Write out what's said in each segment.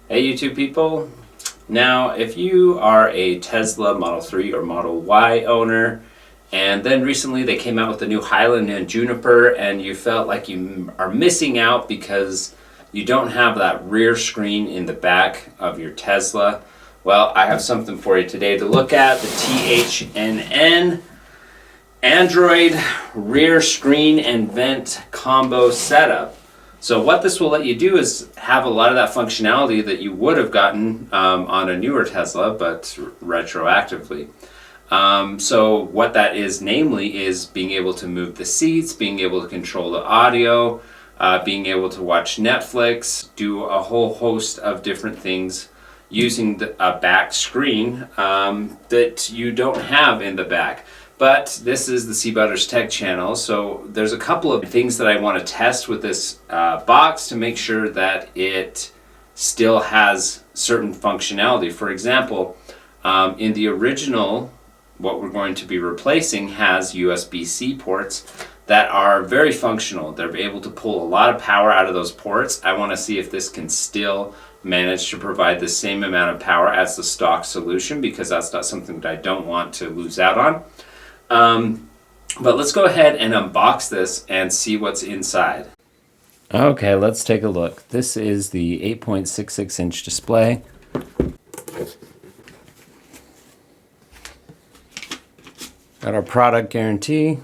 Hey YouTube people. Now if you are a Tesla Model 3 or Model Y owner and then recently they came out with the new Highland and Juniper and you felt like you are missing out because you don't have that rear screen in the back of your Tesla, well, I have something for you today to look at, the ZHNN Android rear screen and vent combo setup. So what this will let you do is have a lot of that functionality that you would have gotten on a newer Tesla, but retroactively. So what that is, namely, is being able to move the seats, being able to control the audio, being able to watch Netflix, do a whole host of different things using a back screen that you don't have in the back. But this is the Seabutters Tech channel, so there's a couple of things that I want to test with this box to make sure that it still has certain functionality. For example, in the original, what we're going to be replacing has USB-C ports that are very functional. They're able to pull a lot of power out of those ports. I want to see if this can still manage to provide the same amount of power as the stock solution, because that's not something that I don't want to lose out on. But let's go ahead and unbox this and see what's inside. Okay, let's take a look. This is the 8.66 inch display. Got our product guarantee,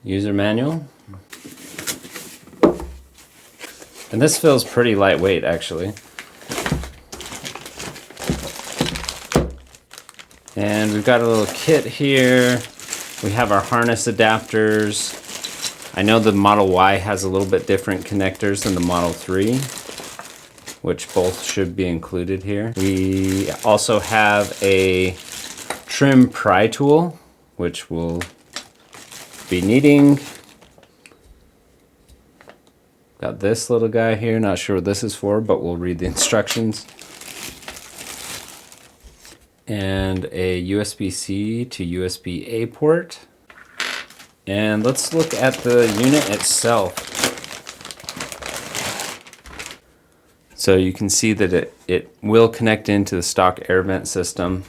user manual. And this feels pretty lightweight actually. And we've got a little kit here. We have our harness adapters. I know the Model Y has a little bit different connectors than the Model 3, which both should be included here. We also have a trim pry tool, which we'll be needing. Got this little guy here, not sure what this is for, but we'll read the instructions. And a USB-C to USB-A port. And let's look at the unit itself. So you can see that it will connect into the stock air vent system.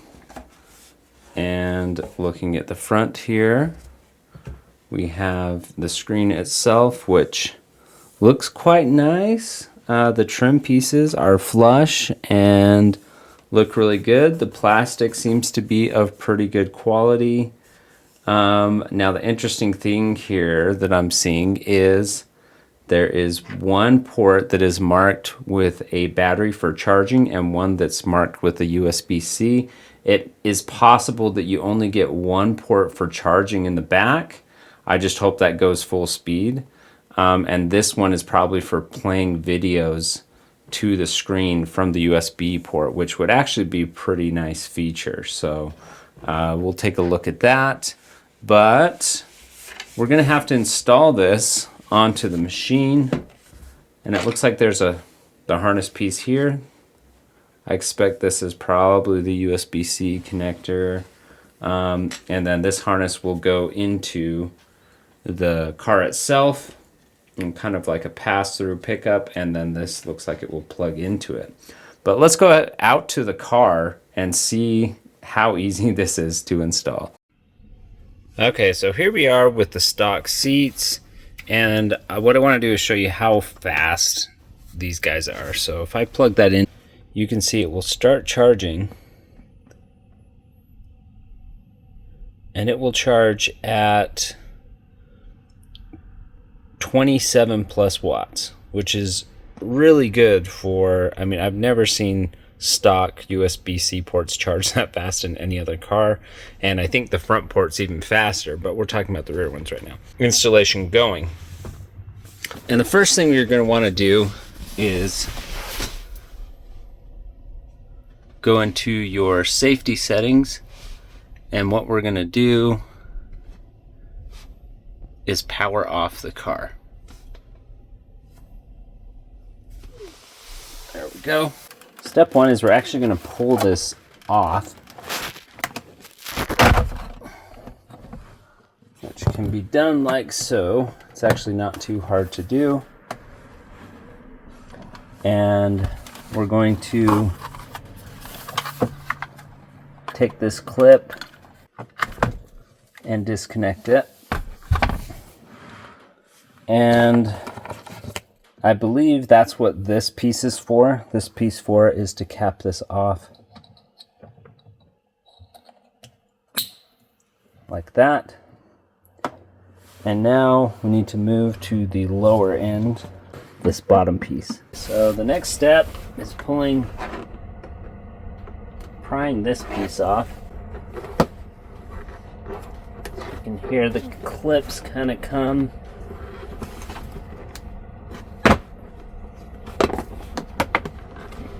And looking at the front here, we have the screen itself, which looks quite nice. The trim pieces are flush and look really good. The plastic seems to be of pretty good quality. Now the interesting thing here that I'm seeing is there is one port that is marked with a battery for charging and one that's marked with a USB-C. It is possible that you only get one port for charging in the back. I just hope that goes full speed. And this one is probably for playing videos to the screen from the USB port, which would actually be a pretty nice feature. So we'll take a look at that. But we're gonna have to install this onto the machine. And it looks like there's the harness piece here. I expect this is probably the USB-C connector. And then this harness will go into the car itself, and kind of like a pass-through pickup, and then this looks like it will plug into it. But let's go out to the car and see how easy this is to install. Okay, so here we are with the stock seats, and what I want to do is show you how fast these guys are. So if I plug that in, you can see it will start charging, and it will charge at 27 plus watts, which is really good for, I mean, I've never seen stock USB-C ports charge that fast in any other car, and I think the front port's even faster, but we're talking about the rear ones right now. Installation going. And the first thing you're going to want to do is go into your safety settings, and what we're going to do is power off the car. There we go. Step one is we're actually going to pull this off, which can be done like so. It's actually not too hard to do. And we're going to take this clip and disconnect it. And I believe that's what this piece is for. This piece for it is to cap this off like that. And now we need to move to the lower end, this bottom piece. So the next step is prying this piece off. So you can hear the clips kind of come.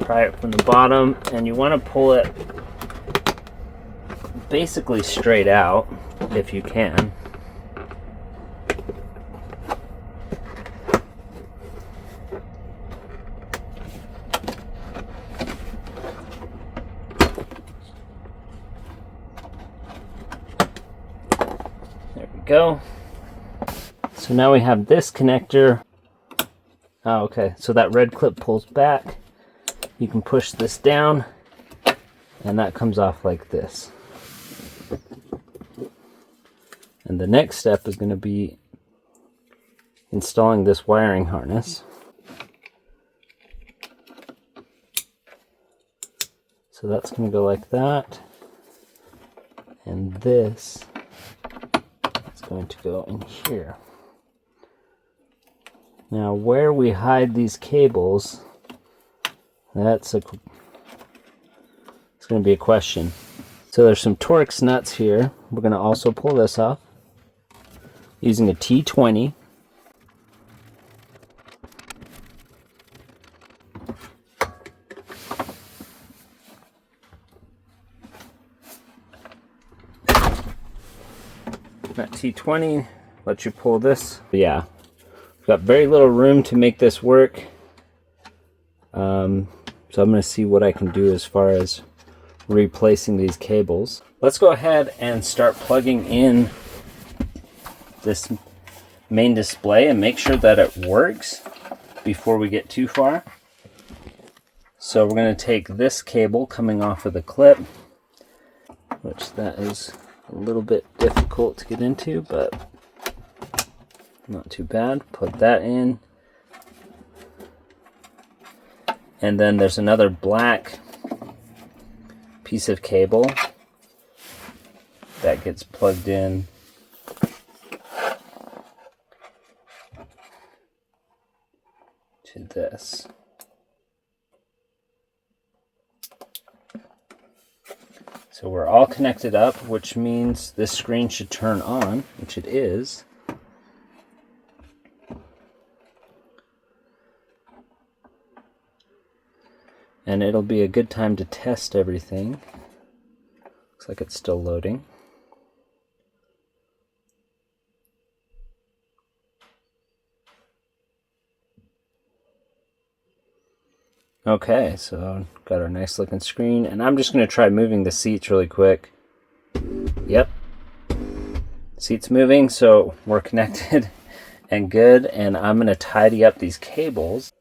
Pry it from the bottom, and you want to pull it basically straight out if you can. There we go. So now we have this connector. Oh, okay, so that red clip pulls back. You can push this down, and that comes off like this. And the next step is going to be installing this wiring harness. So that's going to go like that, and this is going to go in here. Now where we hide these cables, it's going to be a question. So there's some Torx nuts here. We're going to also pull this off using a T20. That T20 lets you pull this. But yeah, we've got very little room to make this work. So I'm going to see what I can do as far as replacing these cables. Let's go ahead and start plugging in this main display and make sure that it works before we get too far. So we're going to take this cable coming off of the clip, which that is a little bit difficult to get into, but not too bad. Put that in. And then there's another black piece of cable that gets plugged in to this. So we're all connected up, which means this screen should turn on, which it is. And it'll be a good time to test everything. Looks like it's still loading. Okay, so got our nice looking screen, and I'm just going to try moving the seats really quick. Yep. Seats moving, so we're connected and good, and I'm going to tidy up these cables.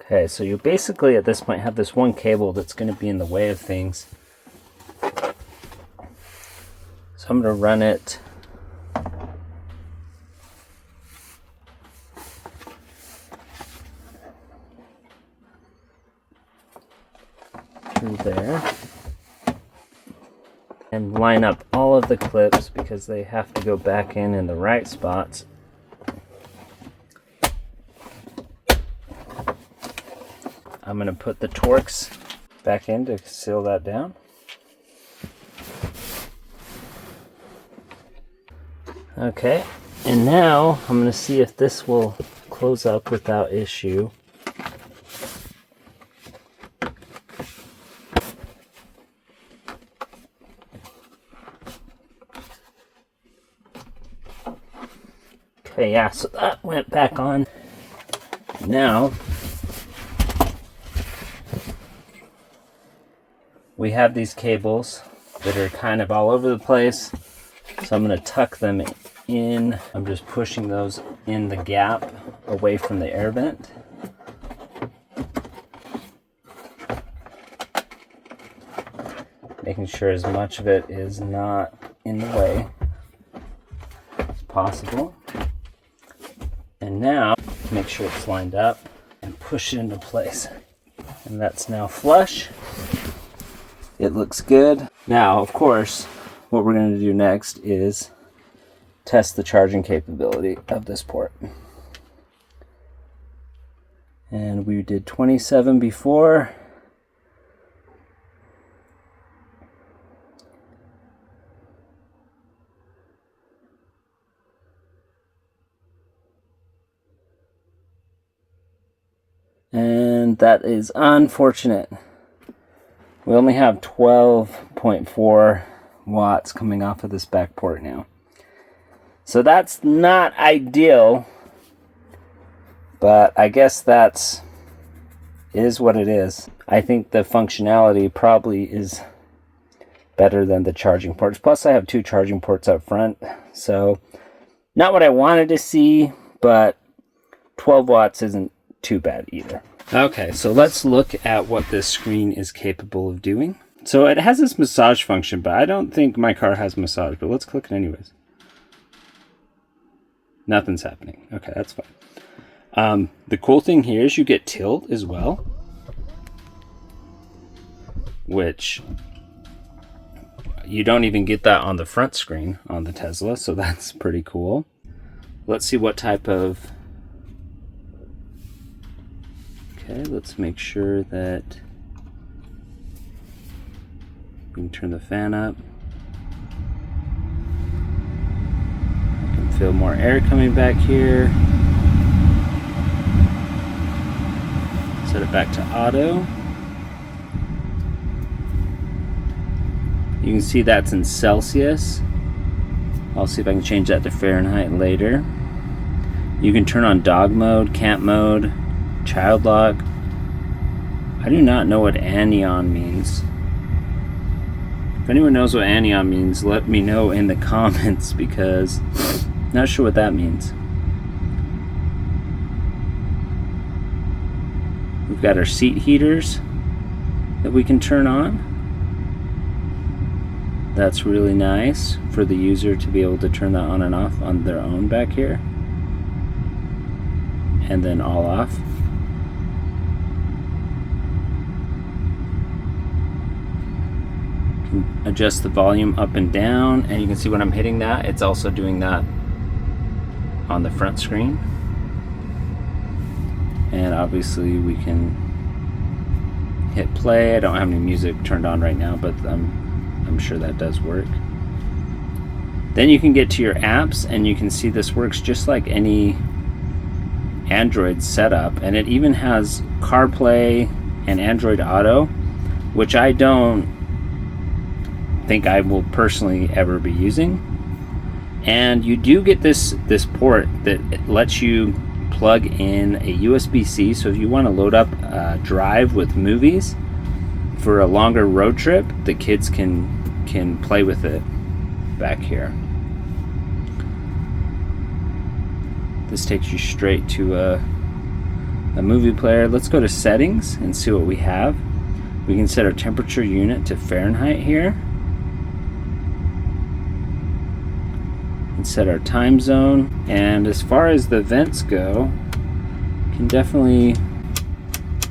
Okay, so you basically at this point have this one cable that's going to be in the way of things. So I'm going to run it through there and line up all of the clips because they have to go back in the right spots. I'm going to put the Torx back in to seal that down. Okay, and now I'm going to see if this will close up without issue. Okay, yeah, so that went back on. Now we have these cables that are kind of all over the place, so I'm going to tuck them in. I'm just pushing those in the gap away from the air vent. making sure as much of it is not in the way as possible. And now, make sure it's lined up and push it into place. And that's now flush. It looks good. Now, of course, what we're going to do next is test the charging capability of this port. And we did 27 before. And that is unfortunate. We only have 12.4 watts coming off of this back port now. So that's not ideal, but I guess is what it is. I think the functionality probably is better than the charging ports. Plus I have 2 charging ports up front, so not what I wanted to see, but 12 watts isn't too bad either. Okay, so let's look at what this screen is capable of doing. So it has this massage function, but I don't think my car has massage, but let's click it anyways. Nothing's happening. Okay, that's fine. The cool thing here is you get tilt as well, which you don't even get that on the front screen on the Tesla, so that's pretty cool. Let's see what type of... Okay, let's make sure that we can turn the fan up. I can feel more air coming back here. Set it back to auto. You can see that's in Celsius. I'll see if I can change that to Fahrenheit later. You can turn on dog mode, camp mode, child lock. I do not know what anion means. If anyone knows what anion means, let me know in the comments, because I'm not sure what that means. We've got our seat heaters that we can turn on. That's really nice for the user to be able to turn that on and off on their own back here. And then all off. Adjust the volume up and down, and you can see when I'm hitting that, it's also doing that on the front screen. And obviously we can hit play. I don't have any music turned on right now, but I'm sure that does work. Then you can get to your apps, and you can see this works just like any Android setup, and it even has CarPlay and Android Auto, which I don't think I will personally ever be using. And you do get this port that lets you plug in a USB-C, so if you want to load up a drive with movies for a longer road trip, the kids can play with it back here. This takes you straight to a movie player. Let's go to settings and see what we have. We can set our temperature unit to Fahrenheit here. And set our time zone. And as far as the vents go, you can definitely,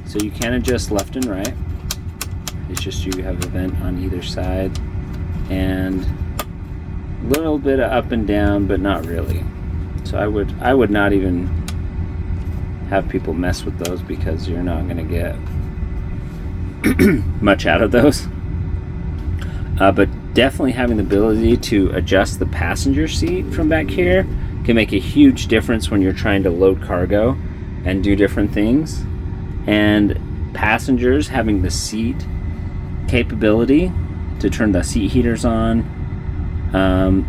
so you can adjust left and right. It's just you have a vent on either side, and a little bit of up and down, but not really. So I would not even have people mess with those, because you're not going to get much out of those. But definitely having the ability to adjust the passenger seat from back here can make a huge difference when you're trying to load cargo and do different things. And passengers having the seat capability to turn the seat heaters on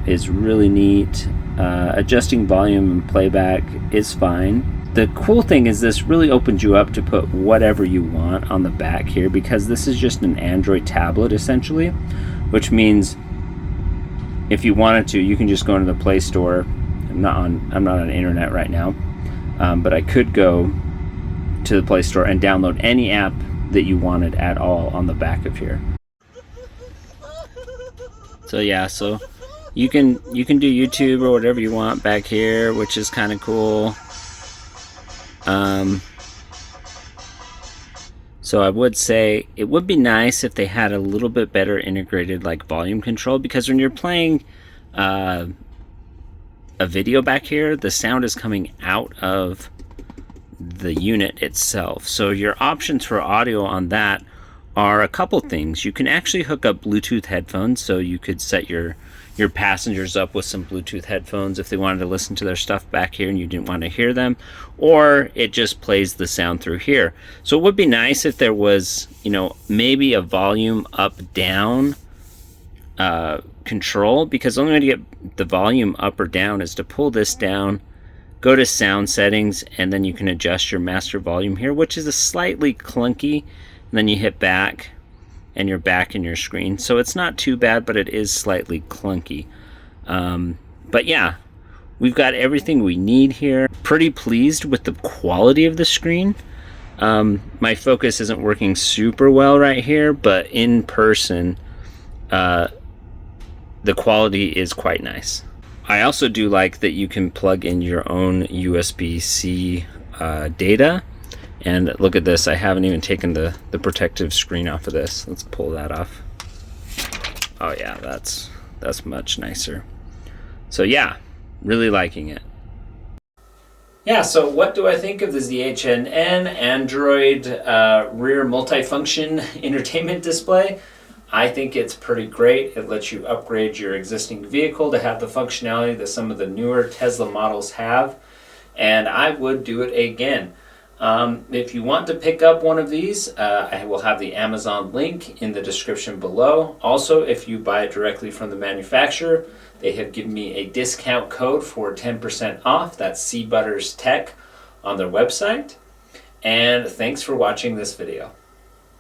is really neat. Adjusting volume and playback is fine. The cool thing is this really opens you up to put whatever you want on the back here, because this is just an Android tablet essentially, which means if you wanted to, you can just go into the Play Store. I'm not on internet right now, but I could go to the Play Store and download any app that you wanted at all on the back of here. So yeah, so you can do YouTube or whatever you want back here, which is kind of cool. So I would say it would be nice if they had a little bit better integrated like volume control, because when you're playing a video back here, the sound is coming out of the unit itself. So your options for audio on that are a couple things. You can actually hook up Bluetooth headphones, so you could set your passengers up with some Bluetooth headphones if they wanted to listen to their stuff back here and you didn't want to hear them, or it just plays the sound through here. So it would be nice if there was, you know, maybe a volume up down control, because the only way to get the volume up or down is to pull this down, go to sound settings, and then you can adjust your master volume here, which is a slightly clunky, and then you hit back and you're back in your screen. So it's not too bad, but it is slightly clunky. But yeah, we've got everything we need here. Pretty pleased with the quality of the screen. My focus isn't working super well right here, but in person, the quality is quite nice. I also do like that you can plug in your own USB-C data. And look at this, I haven't even taken the protective screen off of this. Let's pull that off. Oh yeah, that's much nicer. So yeah, really liking it. Yeah, so what do I think of the ZHNN Android rear multifunction entertainment display? I think it's pretty great. It lets you upgrade your existing vehicle to have the functionality that some of the newer Tesla models have, and I would do it again. If you want to pick up one of these, I will have the Amazon link in the description below. Also, if you buy it directly from the manufacturer, they have given me a discount code for 10% off. That's CButtersTech on their website. And thanks for watching this video.